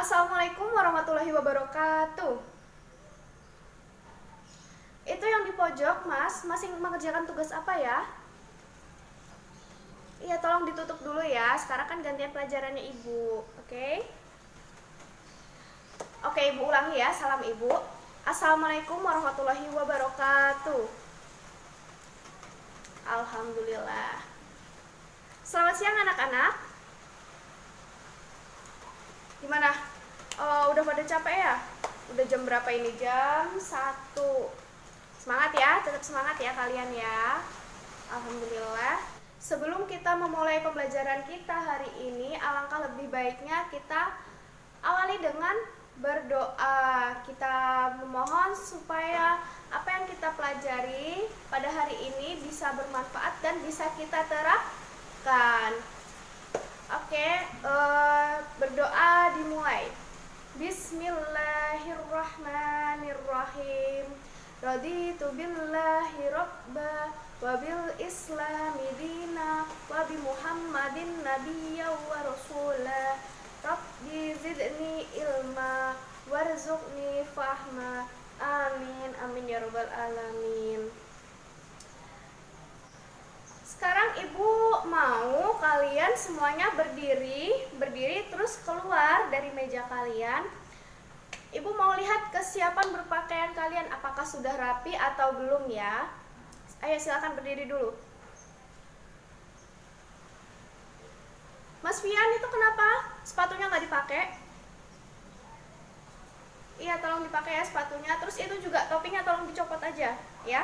Assalamualaikum warahmatullahi wabarakatuh. Itu yang di pojok, Mas, masih mengerjakan tugas apa ya? Iya, tolong ditutup dulu ya. Sekarang kan gantian pelajarannya Ibu, oke? Oke, Ibu ulangi ya. Salam Ibu. Assalamualaikum warahmatullahi wabarakatuh. Alhamdulillah. Selamat siang anak-anak. Gimana? Udah pada capek ya? Udah jam berapa ini? Jam 1. Semangat ya, tetap semangat ya kalian ya. Alhamdulillah. Sebelum kita memulai pembelajaran kita hari ini, alangkah lebih baiknya kita awali dengan berdoa. Kita memohon supaya apa yang kita pelajari pada hari ini bisa bermanfaat dan bisa kita terapkan. Oke, berdoa dimulai. Bismillahirrahmanirrahim. Raditu billahi rabba wa bil islami dina wa bi muhammadin nabiyya wa rasula. Rabbi zidni ilma warzuqni fahma. Amin amin ya rabbal alamin. Sekarang Ibu mau kalian semuanya berdiri terus keluar dari meja kalian. Ibu mau lihat kesiapan berpakaian kalian, apakah sudah rapi atau belum ya. Ayo silakan berdiri dulu. Mas Fian, itu kenapa sepatunya nggak dipakai? Iya, tolong dipakai ya sepatunya. Terus itu juga topinya tolong dicopot aja ya.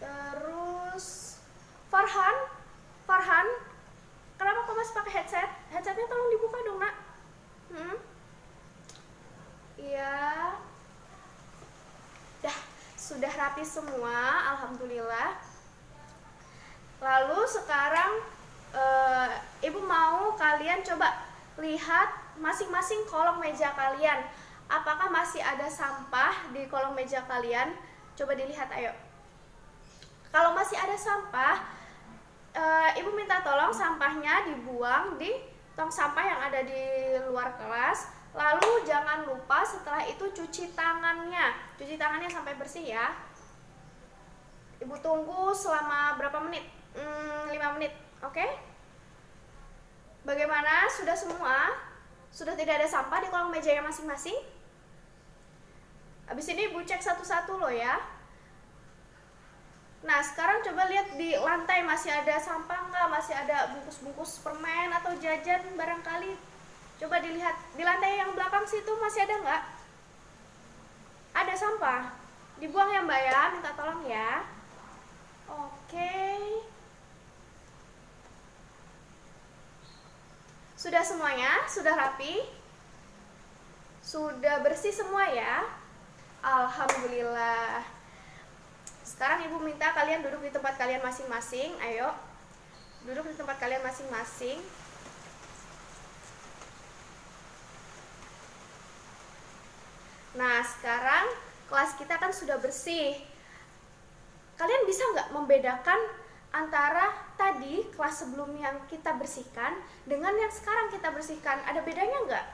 Terus Farhan, kenapa kok masih pakai headset? Headsetnya tolong dibuka dong nak. Iya. Dah, sudah rapi semua, alhamdulillah. Lalu sekarang Ibu mau kalian coba lihat masing-masing kolong meja kalian. Apakah masih ada sampah di kolong meja kalian? Coba dilihat, ayo. Kalau masih ada sampah, Ibu minta tolong sampahnya dibuang di tong sampah yang ada di luar kelas. Lalu jangan lupa setelah itu cuci tangannya. Cuci tangannya sampai bersih ya. Ibu tunggu selama berapa menit? 5 menit, oke? Bagaimana? Sudah semua? Sudah tidak ada sampah di kolong mejanya masing-masing? Habis ini Ibu cek satu-satu loh ya. Nah, sekarang coba lihat di lantai masih ada sampah nggak? Masih ada bungkus-bungkus permen atau jajan barangkali? Coba dilihat di lantai yang belakang situ masih ada nggak? Ada sampah. Dibuang ya Mbak ya, minta tolong ya. Oke. Sudah semuanya? Sudah rapi? Sudah bersih semua ya? Alhamdulillah. Sekarang Ibu minta kalian duduk di tempat kalian masing-masing. Ayo, duduk di tempat kalian masing-masing. Nah, sekarang kelas kita kan sudah bersih. Kalian bisa nggak membedakan antara tadi kelas sebelum yang kita bersihkan dengan yang sekarang kita bersihkan? Ada bedanya nggak?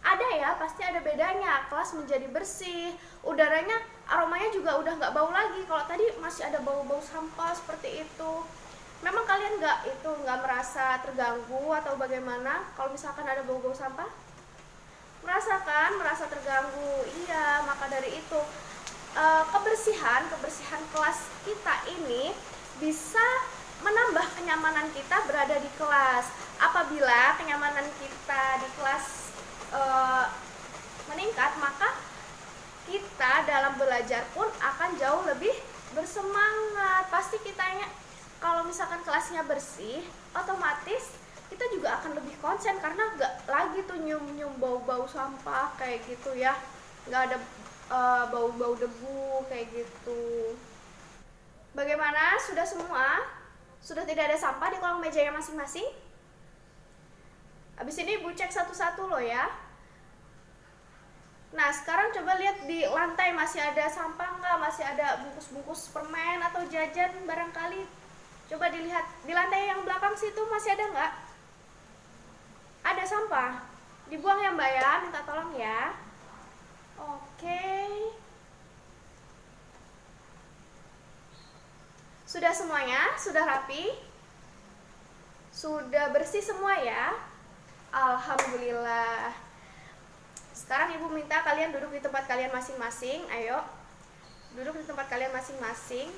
Ada ya, pasti ada bedanya. Kelas menjadi bersih, udaranya, aromanya juga udah nggak bau lagi. Kalau tadi masih ada bau-bau sampah seperti itu. Memang kalian nggak merasa terganggu atau bagaimana kalau misalkan ada bau-bau sampah? Merasakan, merasa terganggu. Iya, maka dari itu kebersihan kelas kita ini bisa menambah kenyamanan kita berada di kelas. Apabila kenyamanan kita di kelas meningkat, maka kita dalam belajar pun akan jauh lebih bersemangat. Pasti kitanya kalau misalkan kelasnya bersih, otomatis kita juga akan lebih konsen karena nggak lagi tuh nyium-nyium bau-bau sampah kayak gitu ya, nggak ada bau-bau debu kayak gitu. Bagaimana? Sudah semua? Sudah tidak ada sampah di kolong mejanya masing-masing? Habis ini Ibu cek satu-satu loh ya. Nah, sekarang coba lihat di lantai masih ada sampah nggak? Masih ada bungkus-bungkus permen atau jajan barangkali? Coba dilihat di lantai yang belakang situ masih ada nggak? Ada sampah. Dibuang ya Mbak ya, minta tolong ya. Oke. Sudah semuanya? Sudah rapi? Sudah bersih semua ya? Alhamdulillah. Sekarang Ibu minta kalian duduk di tempat kalian masing-masing. Ayo, duduk di tempat kalian masing-masing.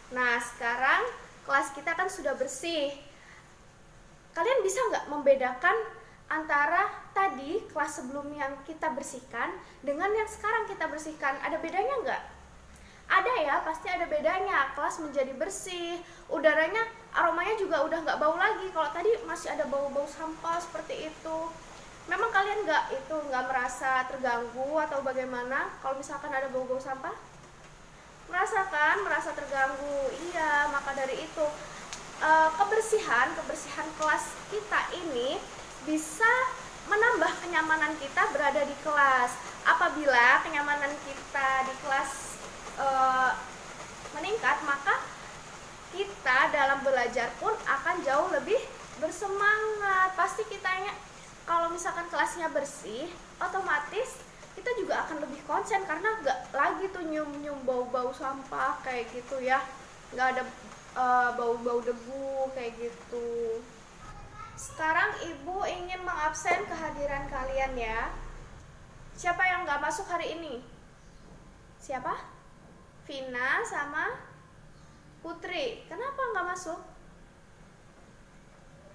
Nah, sekarang kelas kita kan sudah bersih. Kalian bisa nggak membedakan antara tadi kelas sebelum yang kita bersihkan dengan yang sekarang kita bersihkan? Ada bedanya nggak? Ada ya, pasti ada bedanya. Kelas menjadi bersih, udaranya, aromanya juga udah nggak bau lagi. Kalau tadi masih ada bau-bau sampah seperti itu. Memang kalian nggak merasa terganggu atau bagaimana kalau misalkan ada bau-bau sampah? Merasakan, merasa terganggu. Iya, maka dari itu kebersihan kelas kita ini bisa menambah kenyamanan kita berada di kelas. Apabila kenyamanan kita di kelas meningkat, maka kita dalam belajar pun akan jauh lebih bersemangat. Pasti kitanya kalau misalkan kelasnya bersih, otomatis kita juga akan lebih konsen karena nggak lagi tuh nyium-nyium bau-bau sampah kayak gitu ya, nggak ada bau-bau debu kayak gitu. Sekarang Ibu ingin mengabsen kehadiran kalian ya. Siapa yang nggak masuk hari ini? Siapa? Vina sama Putri. Kenapa nggak masuk?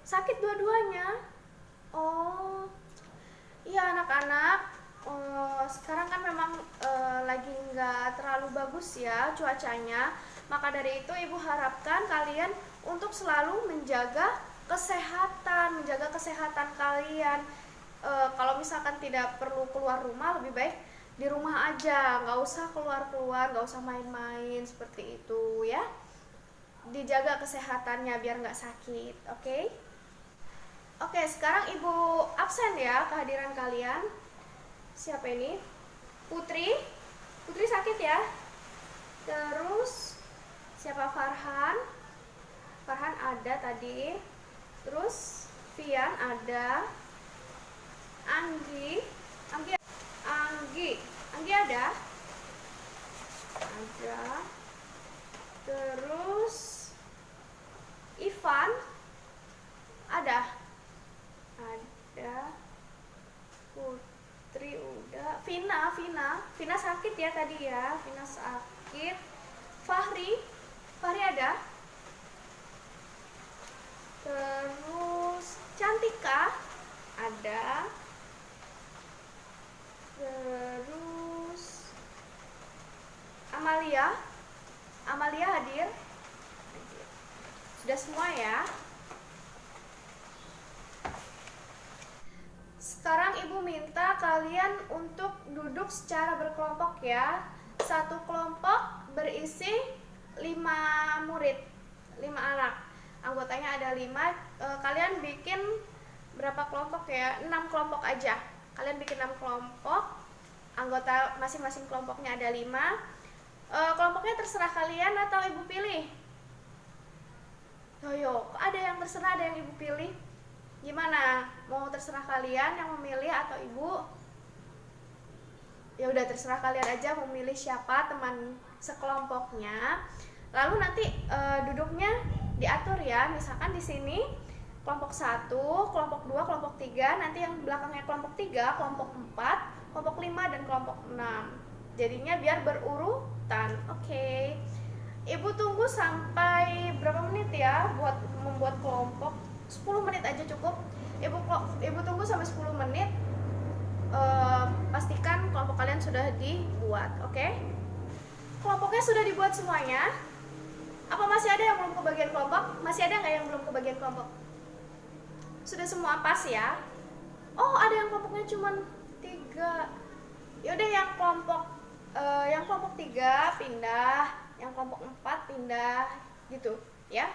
Sakit dua-duanya? Oh, iya anak-anak. Sekarang kan memang lagi nggak terlalu bagus ya cuacanya. Maka dari itu Ibu harapkan kalian untuk selalu menjaga kesehatan kalian. Kalau misalkan tidak perlu keluar rumah, lebih baik di rumah aja, nggak usah keluar-keluar, nggak usah main-main seperti itu ya. Dijaga kesehatannya biar nggak sakit, oke? Oke, sekarang Ibu absen ya kehadiran kalian. Siapa ini? Putri. Putri sakit ya. Terus siapa? Farhan. Farhan ada tadi. Terus Fian ada. Anggi ada. Terus Ivan ada. Putri udah. Vina sakit ya tadi ya. Vina sakit. Fahri ada. Terus Cantika ada. Terus Amalia hadir. Sudah semua ya. Sekarang Ibu minta kalian untuk duduk secara berkelompok ya. Satu kelompok berisi 5 murid, 5 anak. Anggotanya ada 5. Kalian bikin berapa kelompok ya? 6 kelompok aja. Kalian bikin 6 kelompok. Anggota masing-masing kelompoknya ada 5. Kelompoknya terserah kalian atau Ibu pilih? Yo, ada yang terserah, ada yang Ibu pilih. Gimana? Mau terserah kalian yang memilih atau Ibu? Ya udah, terserah kalian aja memilih siapa teman sekelompoknya. Lalu nanti duduknya diatur ya. Misalkan di sini kelompok 1, kelompok 2, kelompok 3, nanti yang belakangnya kelompok 3, kelompok 4, kelompok 5 dan kelompok 6. Jadinya biar berurutan. Oke. Ibu tunggu sampai berapa menit ya buat membuat kelompok? 10 menit aja cukup. Ibu tunggu sampai 10 menit. Pastikan kelompok kalian sudah dibuat, oke? Kelompoknya sudah dibuat semuanya? Apa masih ada yang belum kebagian kelompok? Masih ada nggak yang belum kebagian kelompok? Sudah semua pas ya? Oh, ada yang kelompoknya cuma 3. Yaudah, yang kelompok 3 pindah, yang kelompok 4 pindah gitu ya.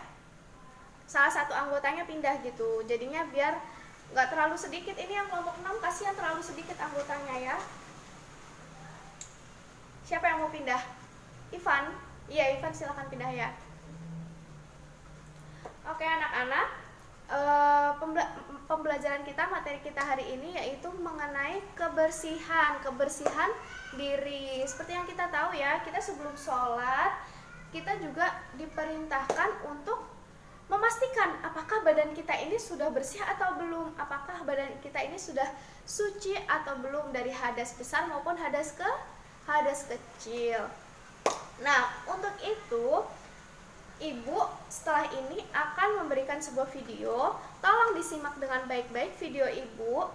Salah satu anggotanya pindah gitu. Jadinya biar nggak terlalu sedikit. Ini yang kelompok 6 kasihan terlalu sedikit anggotanya ya. Siapa yang mau pindah? Ivan? Iya, Ivan silakan pindah ya. Oke anak-anak, pembelajaran kita, materi kita hari ini yaitu mengenai kebersihan diri. Seperti yang kita tahu ya, kita sebelum sholat kita juga diperintahkan untuk memastikan apakah badan kita ini sudah bersih atau belum, apakah badan kita ini sudah suci atau belum dari hadas besar maupun hadas kecil. Nah, untuk itu Ibu setelah ini akan memberikan sebuah video. Tolong disimak dengan baik-baik video Ibu.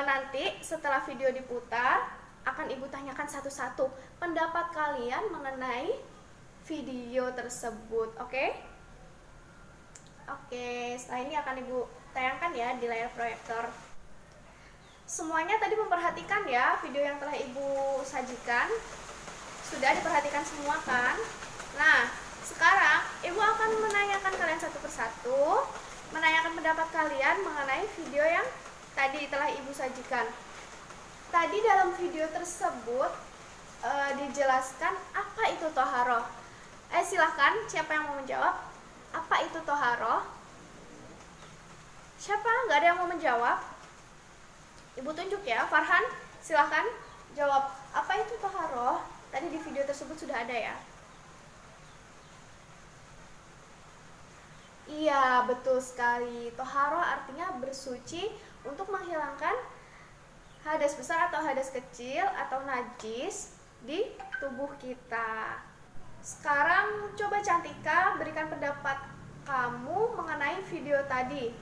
Nanti setelah video diputar akan Ibu tanyakan satu-satu pendapat kalian mengenai video tersebut. Oke? Oke, setelah ini akan Ibu tayangkan ya di layar proyektor. Semuanya tadi memperhatikan ya video yang telah Ibu sajikan. Sudah diperhatikan semua kan? Nah, sekarang Ibu akan menanyakan kalian satu persatu, menanyakan pendapat kalian mengenai video yang tadi telah Ibu sajikan. Tadi dalam video tersebut dijelaskan apa itu toharoh. Silahkan, siapa yang mau menjawab? Apa itu toharoh? Siapa? Nggak ada yang mau menjawab? Ibu tunjuk ya, Farhan, silahkan jawab. Apa itu toharoh? Tadi di video tersebut sudah ada ya. Iya, betul sekali. Toharoh artinya bersuci untuk menghilangkan hadas besar atau hadas kecil atau najis di tubuh kita. Sekarang coba Cantika berikan pendapat kamu mengenai video tadi,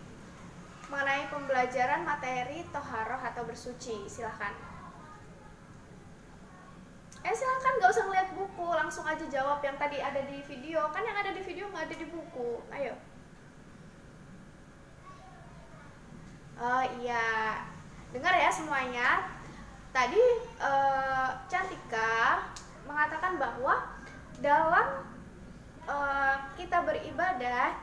mengenai pembelajaran materi toharoh atau bersuci. Silahkan. Silahkan, gak usah ngeliat buku, langsung aja jawab yang tadi ada di video. Kan yang ada di video gak ada di buku. Ayo. Oh iya, dengar ya semuanya. Tadi Cantika mengatakan bahwa dalam kita beribadah,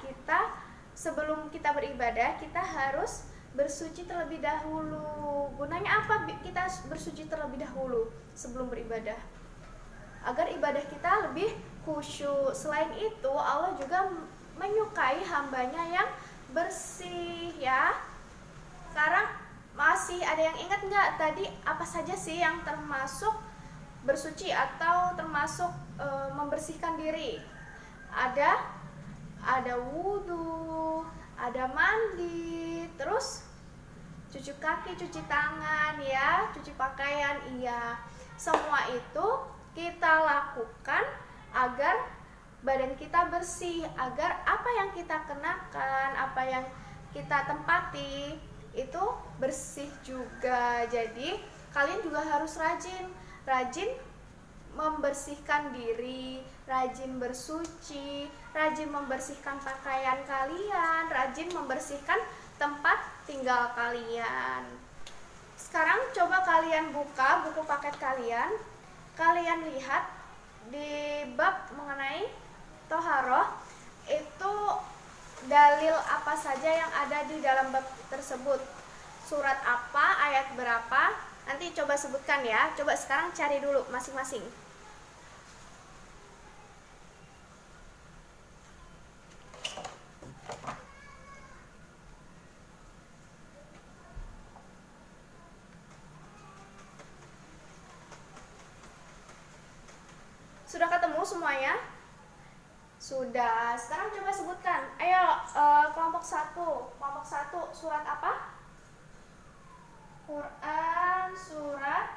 sebelum kita beribadah kita harus bersuci terlebih dahulu. Gunanya apa kita bersuci terlebih dahulu sebelum beribadah? Agar ibadah kita lebih khusyuk. Selain itu Allah juga menyukai hambanya yang bersih ya. Sekarang masih ada yang ingat nggak tadi apa saja sih yang termasuk bersuci atau termasuk membersihkan diri? Ada wudhu, ada mandi, terus cuci kaki, cuci tangan ya, cuci pakaian, iya. Semua itu kita lakukan agar badan kita bersih, agar apa yang kita kenakan, apa yang kita tempati itu bersih juga. Jadi kalian juga harus rajin membersihkan diri, rajin bersuci, rajin membersihkan pakaian kalian, rajin membersihkan tempat tinggal kalian. Sekarang coba kalian buka buku paket kalian. Kalian lihat di bab mengenai toharoh itu dalil apa saja yang ada di dalam bab tersebut. Surat apa, ayat berapa, nanti coba sebutkan ya. Coba sekarang cari dulu masing-masing. Sudah ketemu semuanya? Sudah. Sekarang coba sebutkan. Ayo, kelompok 1 surat apa? Quran surat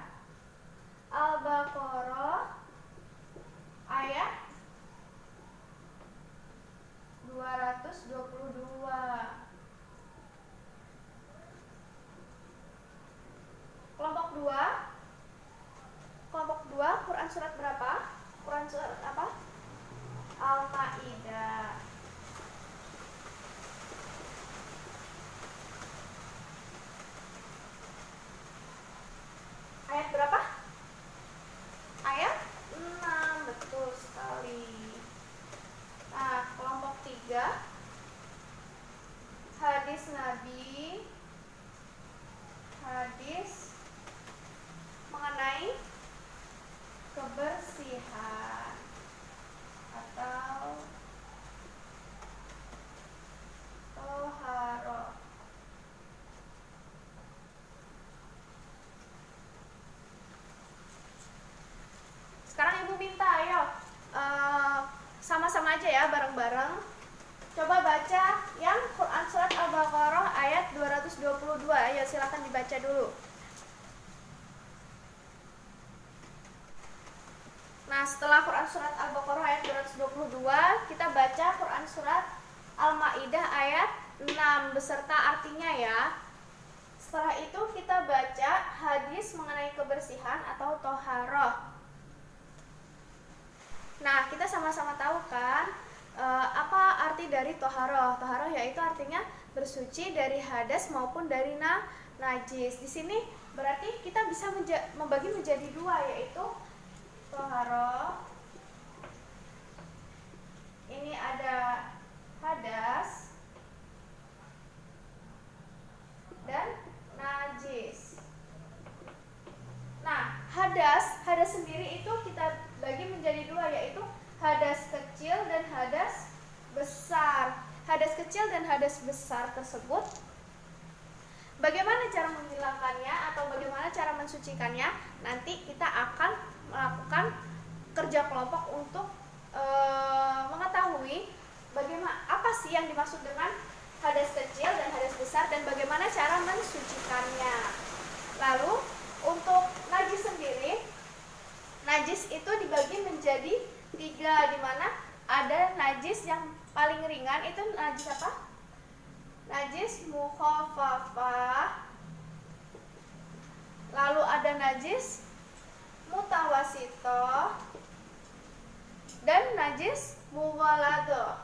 Al-Baqarah ayat 222. Kelompok 2 Quran surat berapa? Quran surat apa? Al-Maidah. Ayat berapa? Ayat 6, betul sekali. Nah, kelompok 3 hadis Nabi, hadis mengenai kebersihan atau aja ya bareng-bareng. Coba baca yang Quran Surat Al-Baqarah ayat 222. Ayo silakan dibaca dulu. Nah, setelah Quran Surat Al-Baqarah ayat 222, kita baca Quran Surat Al-Ma'idah ayat 6 beserta artinya ya. Setelah itu kita baca hadis mengenai kebersihan atau toharoh. Nah, kita sama-sama tahu kan apa arti dari toharoh. Toharoh yaitu artinya bersuci dari hadas maupun dari najis. Di sini berarti kita bisa membagi menjadi dua, yaitu toharoh. Ini ada hadas dan najis. Nah, hadas sendiri itu kita bagi menjadi dua, yaitu hadas kecil dan hadas besar. Hadas kecil dan hadas besar tersebut, bagaimana cara menghilangkannya atau bagaimana cara mensucikannya, nanti kita akan melakukan kerja kelompok untuk mengetahui bagaimana apa sih yang dimaksud dengan hadas kecil dan hadas besar dan bagaimana cara mensucikannya. Lalu untuk najis sendiri, najis itu dibagi menjadi 3, di mana ada najis yang paling ringan, itu najis apa? Najis mukhafafah. Lalu ada najis mutawasitoh dan najis mughaladoh.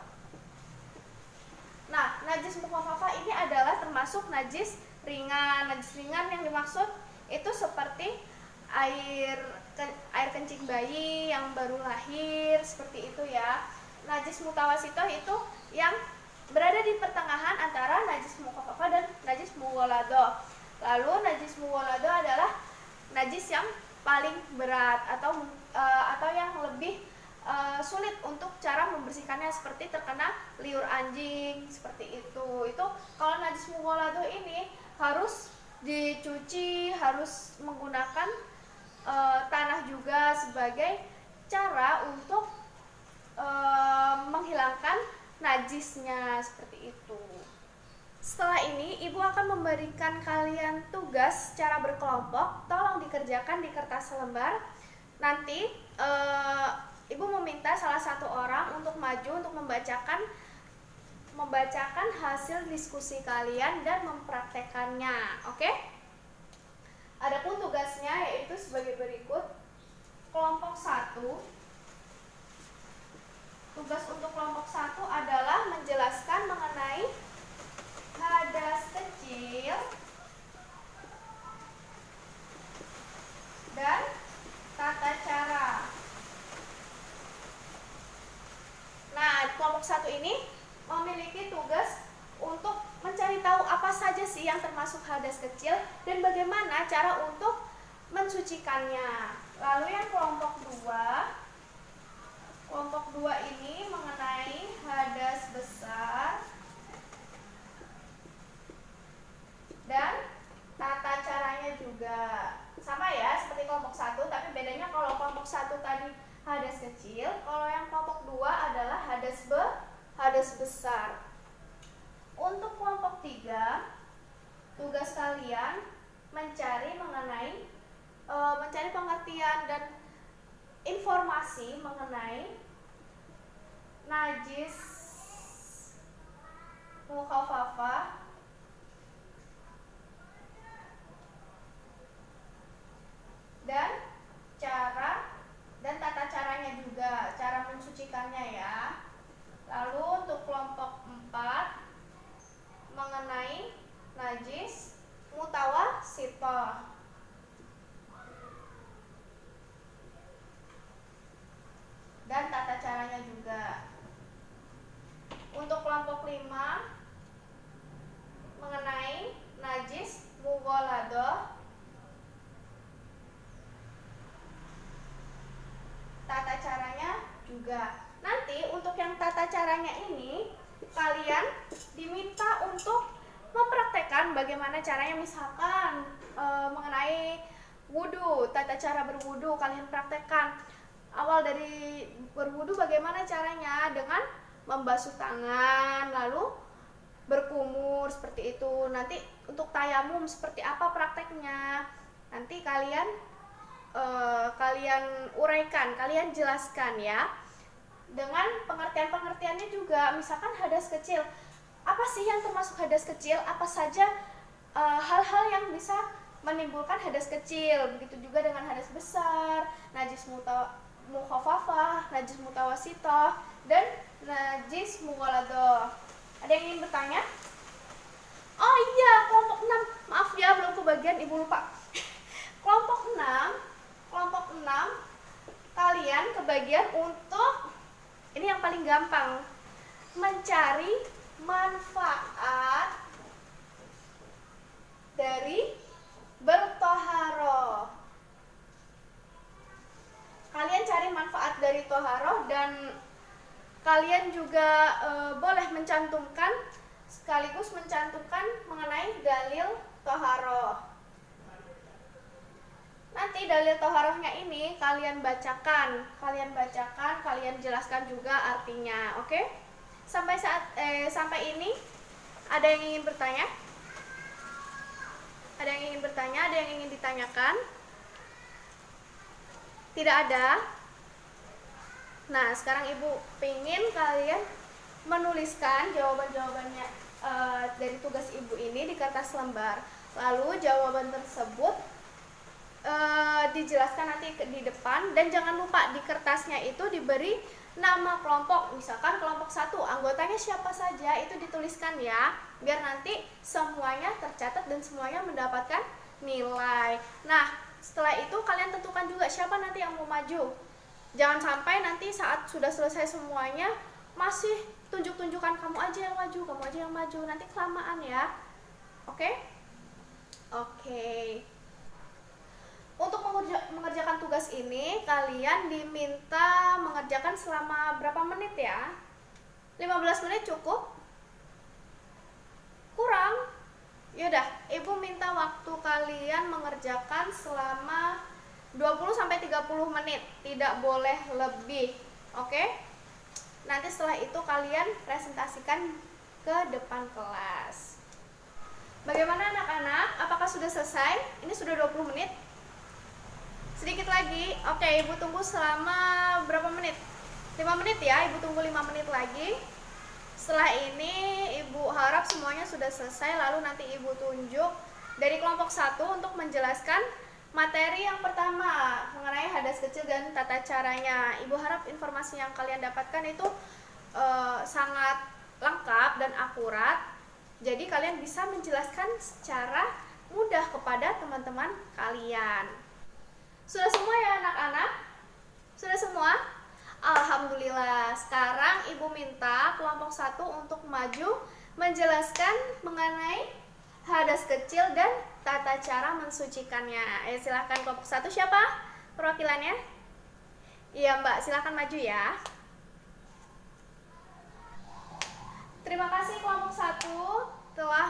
Nah, najis mukhafafah ini adalah termasuk najis ringan. Najis ringan yang dimaksud itu seperti air kencing bayi yang baru lahir, seperti itu ya. Najis mutawasitoh itu yang berada di pertengahan antara najis mukhafafah dan najis mughaladoh. Lalu najis mughaladoh adalah najis yang paling berat atau yang lebih sulit untuk cara membersihkannya, seperti terkena liur anjing, seperti itu. Itu kalau najis mughaladoh ini harus dicuci, harus menggunakan tanah juga sebagai cara untuk menghilangkan najisnya, seperti itu. Setelah ini, Ibu akan memberikan kalian tugas secara berkelompok. Tolong dikerjakan di kertas selembar. Nanti Ibu meminta salah satu orang untuk maju untuk membacakan hasil diskusi kalian dan mempraktekannya. Oke? Adapun tugasnya yaitu sebagai berikut. Kelompok 1. Tugas untuk kelompok 1 adalah menjelaskan mengenai hadas kecil dan tata cara. Nah, kelompok 1 ini memiliki tugas untuk mencari tahu apa saja sih yang termasuk hadas kecil dan bagaimana cara untuk mensucikannya. Lalu yang kelompok 2 ini mengenai hadas besar dan tata caranya juga. Sama ya seperti kelompok 1, tapi bedanya kalau kelompok 1 tadi hadas kecil, kalau yang kelompok 2 adalah hadas besar. Untuk kelompok 3, tugas kalian mencari pengertian dan informasi mengenai najis mukhafafah dan tata caranya juga, cara mensucikannya ya. Lalu untuk kelompok 4 mengenai najis mutawasitoh dan tata caranya juga. Untuk kelompok 5 mengenai najis mughaladoh, tata caranya juga. Nanti untuk yang tata caranya ini kalian diminta untuk mempraktekkan bagaimana caranya, misalkan mengenai wudhu, tata cara berwudhu kalian praktekkan. awal dari berwudu bagaimana caranya? Dengan membasuh tangan, lalu berkumur seperti itu. Nanti untuk tayamum seperti apa prakteknya? Nanti kalian uraikan, kalian jelaskan ya. Dengan pengertian-pengertiannya juga, misalkan hadas kecil. Apa sih yang termasuk hadas kecil? Apa saja hal-hal yang bisa menimbulkan hadas kecil? Begitu juga dengan hadas besar, najis mukhafafah, najis mutawasitoh, dan najis mughaladoh. Ada yang ingin bertanya? Oh iya, kelompok 6. Maaf ya, belum kebagian, Ibu lupa. Kelompok 6 kalian kebagian untuk ini yang paling gampang, mencari manfaat dari bertoharoh. Kalian cari manfaat dari toharoh, dan kalian juga boleh mencantumkan, sekaligus mencantumkan mengenai dalil toharoh. Nanti dalil toharohnya ini kalian bacakan, kalian jelaskan juga artinya, oke? Sampai ini ada yang ingin bertanya? Ada yang ingin bertanya? Ada yang ingin ditanyakan? Tidak ada? Nah, sekarang Ibu pengen kalian menuliskan jawaban-jawabannya dari tugas Ibu ini di kertas lembar. Lalu jawaban tersebut dijelaskan nanti di depan, dan jangan lupa di kertasnya itu diberi nama kelompok. Misalkan kelompok 1, anggotanya siapa saja, itu dituliskan ya, biar nanti semuanya tercatat dan semuanya mendapatkan nilai. Nah, setelah itu kalian tentukan juga siapa nanti yang mau maju. Jangan sampai nanti saat sudah selesai semuanya masih tunjuk-tunjukkan kamu aja yang maju, nanti kelamaan ya. Oke? Oke. Untuk mengerjakan tugas ini, kalian diminta mengerjakan selama berapa menit ya? 15 menit cukup? Kurang? Yaudah, Ibu minta waktu kalian mengerjakan selama 20-30 menit, tidak boleh lebih. Oke? Nanti setelah itu kalian presentasikan ke depan kelas. Bagaimana anak-anak? Apakah sudah selesai? Ini sudah 20 menit. Sedikit lagi. Oke, Ibu tunggu selama berapa menit? 5 menit ya, Ibu tunggu 5 menit lagi. Setelah ini Ibu harap semuanya sudah selesai, lalu nanti Ibu tunjuk dari kelompok 1 untuk menjelaskan materi yang pertama mengenai hadas kecil dan tata caranya. Ibu harap informasi yang kalian dapatkan itu sangat lengkap dan akurat. Jadi kalian bisa menjelaskan secara mudah kepada teman-teman kalian. Sudah semua ya anak-anak? Sudah semua? Alhamdulillah. Sekarang Ibu minta kelompok 1 untuk maju menjelaskan mengenai hadas kecil dan tata cara mensucikannya. Silahkan kelompok 1, siapa perwakilannya? Iya Mbak, silahkan maju ya. Terima kasih kelompok 1 telah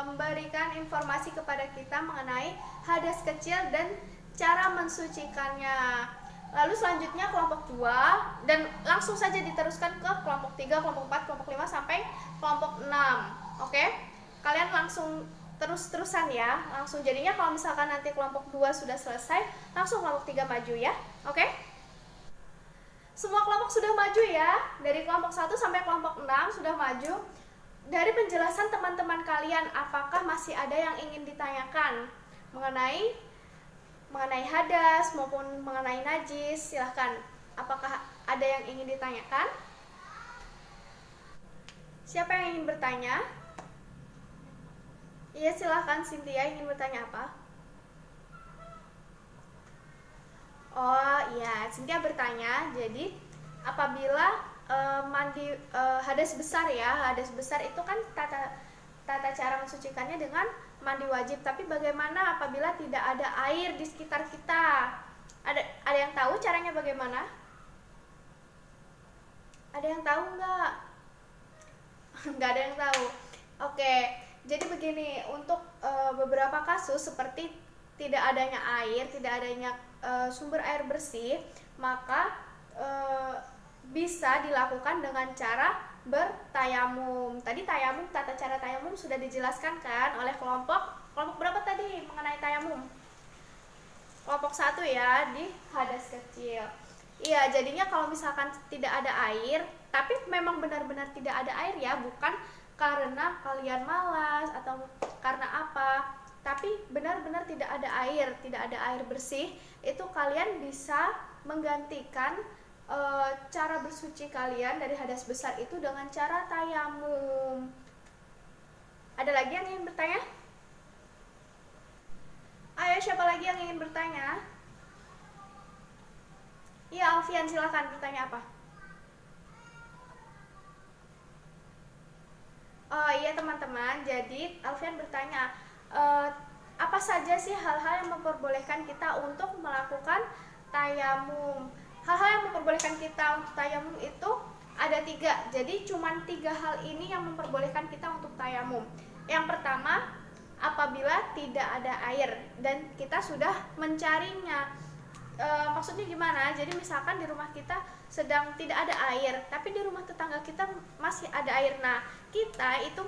memberikan informasi kepada kita mengenai hadas kecil dan cara mensucikannya. Lalu selanjutnya kelompok 2, dan langsung saja diteruskan ke kelompok 3, kelompok 4, kelompok 5 sampai kelompok 6. Oke? Kalian langsung terus-terusan ya. Langsung jadinya kalau misalkan nanti kelompok 2 sudah selesai, langsung kelompok 3 maju ya. Oke? Semua kelompok sudah maju ya. Dari kelompok 1 sampai kelompok 6 sudah maju. Dari penjelasan teman-teman kalian, apakah masih ada yang ingin ditanyakan mengenai hadas maupun mengenai najis? Silahkan, apakah ada yang ingin ditanyakan? Siapa yang ingin bertanya? Iya, silahkan. Cynthia ingin bertanya apa? Oh iya, Cynthia bertanya, jadi apabila hadas besar ya, hadas besar itu kan tata cara mensucikannya dengan mandi wajib. Tapi bagaimana apabila tidak ada air di sekitar kita? Ada yang tahu caranya bagaimana? Ada yang tahu nggak? Nggak ada yang tahu. Oke, jadi begini, untuk beberapa kasus seperti tidak adanya air, tidak adanya sumber air bersih, maka bisa dilakukan dengan cara bertayamum. Tadi tayamum, tata cara tayamum sudah dijelaskan kan oleh kelompok berapa tadi mengenai tayamum? Kelompok 1 ya, di hadas kecil. Iya, jadinya kalau misalkan tidak ada air, tapi memang benar-benar tidak ada air ya, bukan karena kalian malas atau karena apa, tapi benar-benar tidak ada air bersih, itu kalian bisa menggantikan cara bersuci kalian dari hadas besar itu dengan cara tayamum. Ada lagi yang ingin bertanya? Ayo, siapa lagi yang ingin bertanya? Iya, Alfian, silakan bertanya apa? Oh iya teman-teman, jadi Alfian bertanya, apa saja sih hal-hal yang memperbolehkan kita untuk melakukan tayamum? Hal-hal yang memperbolehkan kita untuk tayamum itu ada 3, jadi cuma 3 hal ini yang memperbolehkan kita untuk tayamum. Yang pertama, apabila tidak ada air dan kita sudah mencarinya. Maksudnya gimana? Jadi misalkan di rumah kita sedang tidak ada air, tapi di rumah tetangga kita masih ada air. Nah, kita itu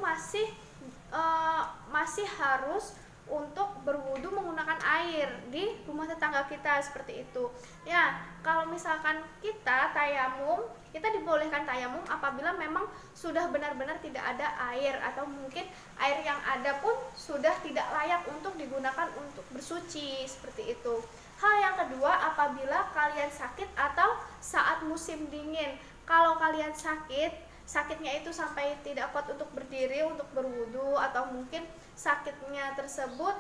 masih harus untuk berwudu menggunakan air di rumah tetangga kita, seperti itu. Ya, kalau misalkan kita tayamum, kita dibolehkan tayamum apabila memang sudah benar-benar tidak ada air, atau mungkin air yang ada pun sudah tidak layak untuk digunakan untuk bersuci, seperti itu. Hal yang kedua, apabila kalian sakit atau saat musim dingin. Kalau kalian sakitnya itu sampai tidak kuat untuk berdiri, untuk berwudu, atau mungkin sakitnya tersebut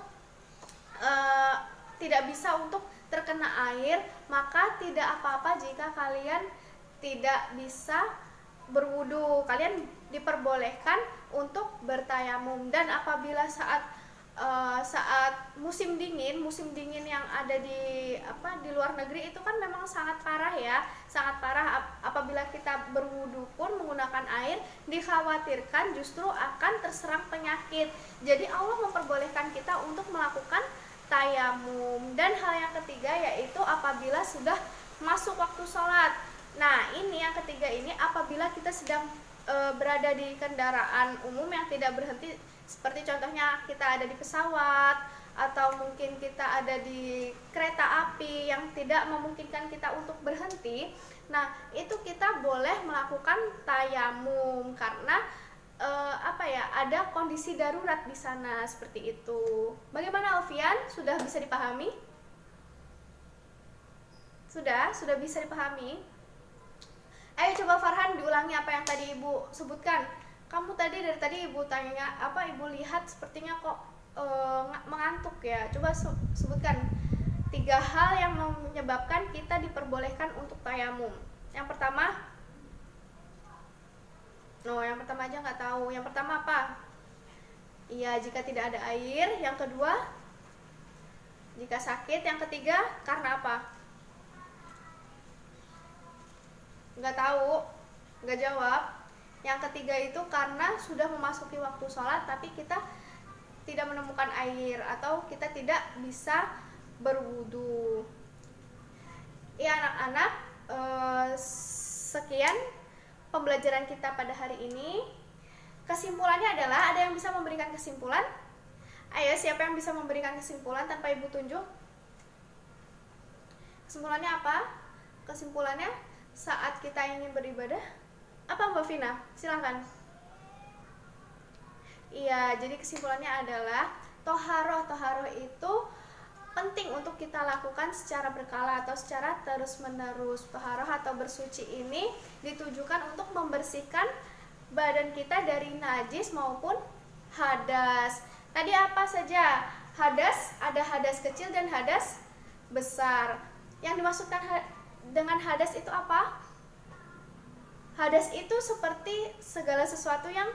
tidak bisa untuk terkena air, maka tidak apa-apa jika kalian tidak bisa berwudu. Kalian diperbolehkan untuk bertayamum. Dan apabila saat musim dingin yang ada di luar negeri itu kan memang sangat parah ya, sangat parah. Apabila kita berwudu pun menggunakan air, dikhawatirkan justru akan terserang penyakit. Jadi Allah memperbolehkan kita untuk melakukan tayamum. Dan hal yang ketiga yaitu apabila sudah masuk waktu sholat. Nah, ini yang ketiga ini apabila kita sedang berada di kendaraan umum yang tidak berhenti, seperti contohnya kita ada di pesawat, atau mungkin kita ada di kereta api yang tidak memungkinkan kita untuk berhenti. Nah, itu kita boleh melakukan tayamum karena ada kondisi darurat di sana, seperti itu. Bagaimana Alfian? Sudah bisa dipahami? Sudah bisa dipahami? Ayo coba Farhan diulangi apa yang tadi Ibu sebutkan. Kamu dari tadi Ibu tanya Ibu lihat sepertinya kok mengantuk ya. Coba sebutkan 3 hal yang menyebabkan kita diperbolehkan untuk tayamum. Yang pertama, yang pertama aja nggak tahu. Yang pertama apa? Iya, jika tidak ada air. Yang kedua, jika sakit. Yang ketiga, karena apa? Nggak tahu, nggak jawab. Yang ketiga itu karena sudah memasuki waktu sholat tapi kita tidak menemukan air atau kita tidak bisa berwudu. Ya anak-anak, sekian pembelajaran kita pada hari ini. Kesimpulannya adalah, ada yang bisa memberikan kesimpulan? Ayo, siapa yang bisa memberikan kesimpulan tanpa Ibu tunjuk? Kesimpulannya apa? Kesimpulannya saat kita ingin beribadah, apa Mbak Vina? Silahkan. Iya, jadi kesimpulannya adalah toharoh itu penting untuk kita lakukan secara berkala atau secara terus-menerus. Toharoh atau bersuci ini ditujukan untuk membersihkan badan kita dari najis maupun hadas. Tadi apa saja? Hadas, ada hadas kecil dan hadas besar. Yang dimaksudkan dengan hadas itu apa? Hadas itu seperti segala sesuatu yang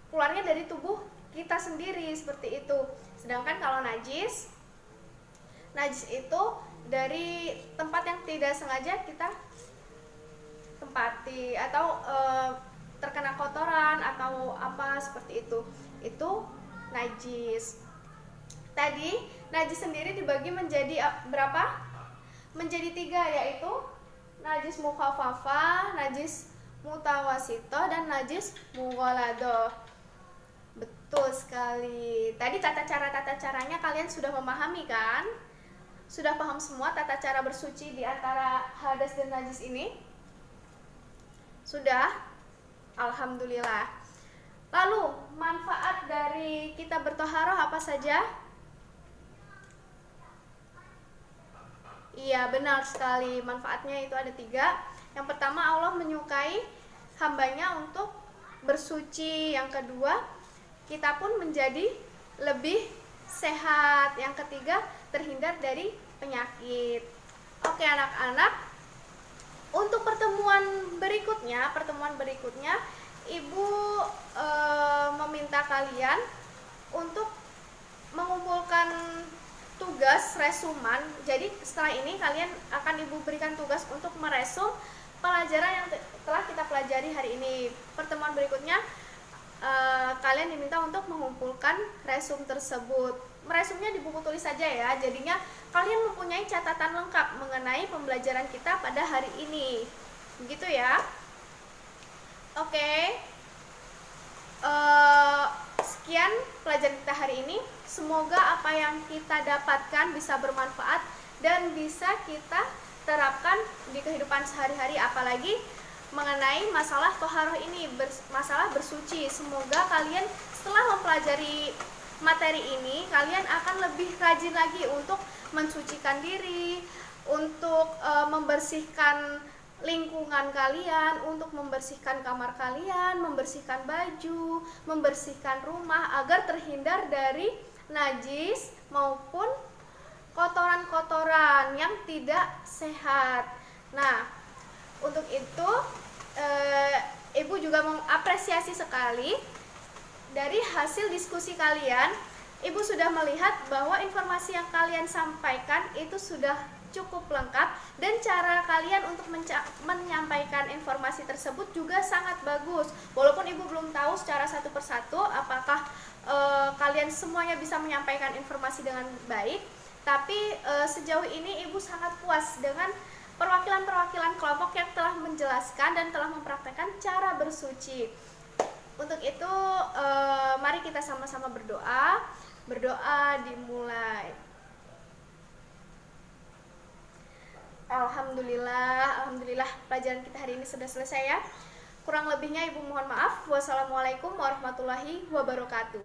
keluarnya dari tubuh kita sendiri, seperti itu. Sedangkan kalau najis itu dari tempat yang tidak sengaja kita tempati, atau terkena kotoran atau apa seperti itu najis. Tadi najis sendiri dibagi menjadi berapa? Menjadi 3, yaitu najis mukhafafah, najis mutawasito, dan najis mughalado. Betul sekali. Tadi tata caranya kalian sudah memahami kan? Sudah paham semua tata cara bersuci di antara hadas dan najis ini? Sudah? Alhamdulillah. Lalu, manfaat dari kita bertoharoh apa saja? Iya, benar sekali. Manfaatnya itu ada 3. Yang pertama, Allah menyukai hambanya untuk bersuci. Yang kedua, kita pun menjadi lebih sehat. Yang ketiga, terhindar dari penyakit. Oke anak-anak, untuk pertemuan berikutnya Ibu meminta kalian untuk mengumpulkan tugas resuman. Jadi setelah ini kalian akan Ibu berikan tugas untuk meresum pelajaran yang telah kita pelajari hari ini. Pertemuan berikutnya kalian diminta untuk mengumpulkan resum tersebut. Meresumnya di buku tulis saja ya. Jadinya kalian mempunyai catatan lengkap mengenai pembelajaran kita pada hari ini. Begitu ya. Oke. Sekian pelajaran kita hari ini. Semoga apa yang kita dapatkan bisa bermanfaat dan bisa kita terapkan di kehidupan sehari-hari, apalagi mengenai masalah toharoh ini, masalah bersuci. Semoga kalian setelah mempelajari materi ini, kalian akan lebih rajin lagi untuk mensucikan diri, untuk membersihkan lingkungan kalian, untuk membersihkan kamar kalian, membersihkan baju, membersihkan rumah agar terhindar dari najis maupun kotoran-kotoran yang tidak sehat. Nah, untuk itu Ibu juga mengapresiasi sekali dari hasil diskusi kalian. Ibu sudah melihat bahwa informasi yang kalian sampaikan itu sudah cukup lengkap, dan cara kalian untuk menyampaikan informasi tersebut juga sangat bagus. Walaupun Ibu belum tahu secara satu persatu apakah kalian semuanya bisa menyampaikan informasi dengan baik, tapi sejauh ini Ibu sangat puas dengan perwakilan-perwakilan kelompok yang telah menjelaskan dan telah mempraktekkan cara bersuci. Untuk itu, mari kita sama-sama berdoa. Berdoa dimulai. Alhamdulillah pelajaran kita hari ini sudah selesai ya. Kurang lebihnya Ibu mohon maaf. Wassalamualaikum warahmatullahi wabarakatuh.